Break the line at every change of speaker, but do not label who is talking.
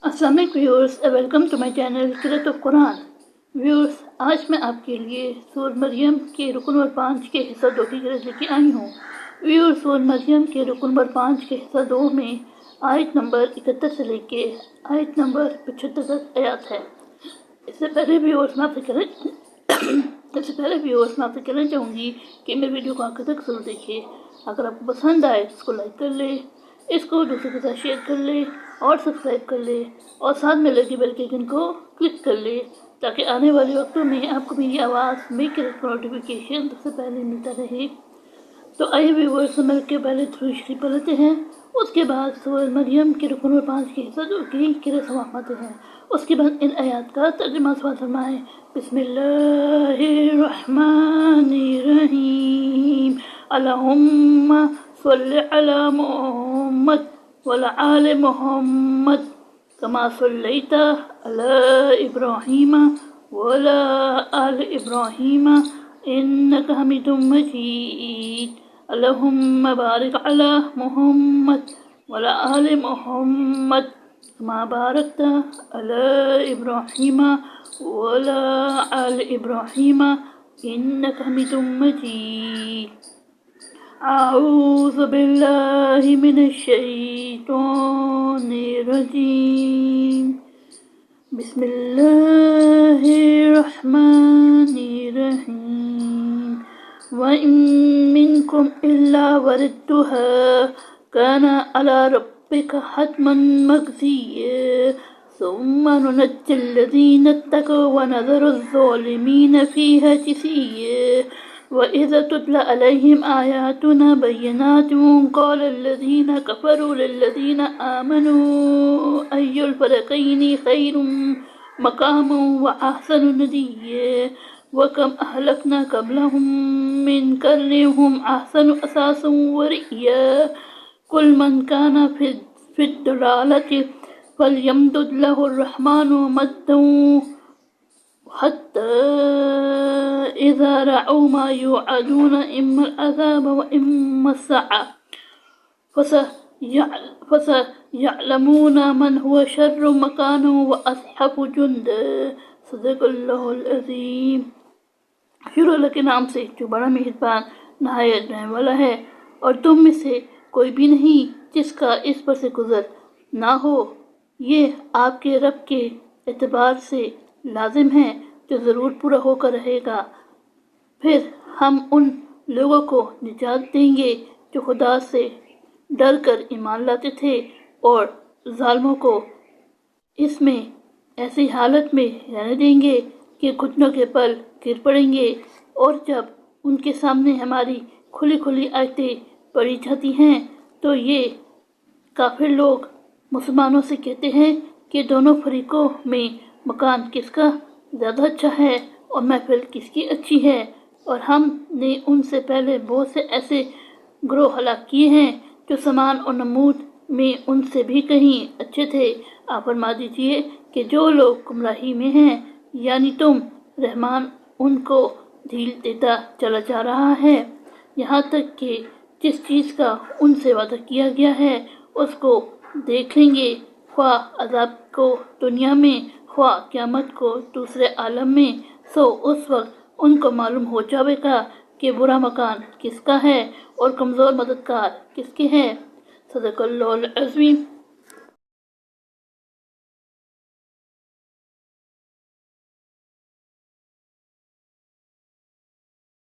अस्सलाम वालेकुम viewers, welcome to my channel क़िराअत ऑफ कुरान। व्यूअर्स, आज मैं आपके लिए सूरह मरियम के रुकन नंबर 5 के हिस्सा 2 की क़िराअत लेके आई हूँ। व्यूअर्स, सूरह मरियम के रुकन नंबर 5 के हिस्सा 2 में आयत नंबर 71 से लेके आयत नंबर 75 तक आयात है। इससे पहले व्यूअर्स मैं आपसे कहना चाहूँगी कि मेरे वीडियो को आखिर तक जरूर देखिए। अगर आपको पसंद आए तो इसको लाइक कर ले, इसको दूसरे के साथ शेयर कर ले और सब्सक्राइब कर ले और साथ में लगे बेल के आइकन को क्लिक कर ले ताकि आने वाले वक्तों में आपको मेरी आवाज़ मेरी क़िराअत का नोटिफिकेशन सबसे पहले मिलता रहे। तो आइए व्यूअर्स, मिल के पहले दुरूद शरीफ पढ़ते हैं, उसके बाद सूरह मरियम के रुकन नंबर 5 के हिस्सा 2 की क़िराअत समाप्त हैं। उसके बाद इन आयात का तर्जुमा फरमाएं। बिस्मिल्लाहिर्रहमानिर्रहीम। अल्लाहुम्मा सल्लि अला मुहम्मद वअला आलि मुहम्मद कमा सल्लैता अला इब्राहीम वअला आलि इब्राहीम इन्नका हमीदुम मजीद। अल्लाहुम्मा बारिक अला मुहम्मद वअला आलि मुहम्मद कमा बारकता अला इब्राहीम वअला आलि इब्राहीम इन्नका हमीदुम मजीद। अऊज़ु बिल्लाहि मिनश शैतानिर रजीम। बिस्मिल्लाहिर्रहमानिर्रहीम। व इन मिनकुम इल्ला वरिदुहा काना अला रब्बिका हतमन मक़दिय्या सुम्मा नुनज्जिल्लज़ीना इत्तक़व व नज़रुज़्ज़ालिमीन फ़ीहा जिसिय्या। वइज़ा तुतला अलैहिम आयातुना बय्यिनातिन क़ालल्लज़ीना कफ़रू लिल्लज़ीना आमनू अय्युल फ़रीक़ैनि ख़ैरुम मक़ामन व अहसनु नदिय्या। वकम अहलकना क़ब्लहुम मिन क़र्निन हुम अहसनु असासन व रिअया। कुल मन काना फ़िद्दलालति फ़ल्यमदुद लहुर्रहमानु मद्दन हत्ता इज़ा रअऊ मा युअदून इम्मा अज़ाब व इम्मा अस्सअ फसयअलमून मन हुवा शर्रुम मकानन व अज़हफ़ु जुन्दा। सदक़ल्लाहुल अज़ीम। शुरू अल्लाह के नाम से जो बड़ा मेहरबान नहायत रहम वाला है। और तुम में से कोई भी नहीं जिसका इस पर से गुज़र ना हो। ये आपके रब के एतबार से लाजिम है जो ज़रूर पूरा होकर रहेगा। फिर हम उन लोगों को निजात देंगे जो खुदा से डर कर ईमान लाते थे और ज़ालिमों को इसमें ऐसी हालत में रहने देंगे कि घुटनों के बल गिर पड़ेंगे। और जब उनके सामने हमारी खुली खुली आयतें पढ़ी जाती हैं तो ये काफिर लोग मुसलमानों से कहते हैं कि दोनों फरीकों में मकान किसका ज़्यादा अच्छा है और महफिल किसकी अच्छी है। और हमने उनसे पहले बहुत से ऐसे ग्रोह हलाक किए हैं जो समान और नमूद में उनसे भी कहीं अच्छे थे। आप फरमा दीजिए कि जो लोग गुमराही में हैं यानी तुम, रहमान उनको ढील देता चला जा रहा है यहाँ तक कि जिस चीज़ का उनसे वादा किया गया है उसको देख लेंगे, ख्वाह अज़ाब को दुनिया में ख्वाह क़यामत को दूसरे आलम में। सो उस वक्त उनको मालूम हो जाएगा कि बुरा मकान किसका है और कमज़ोर मददगार किसके हैं। सदक़ल्लाहुल अज़ीम।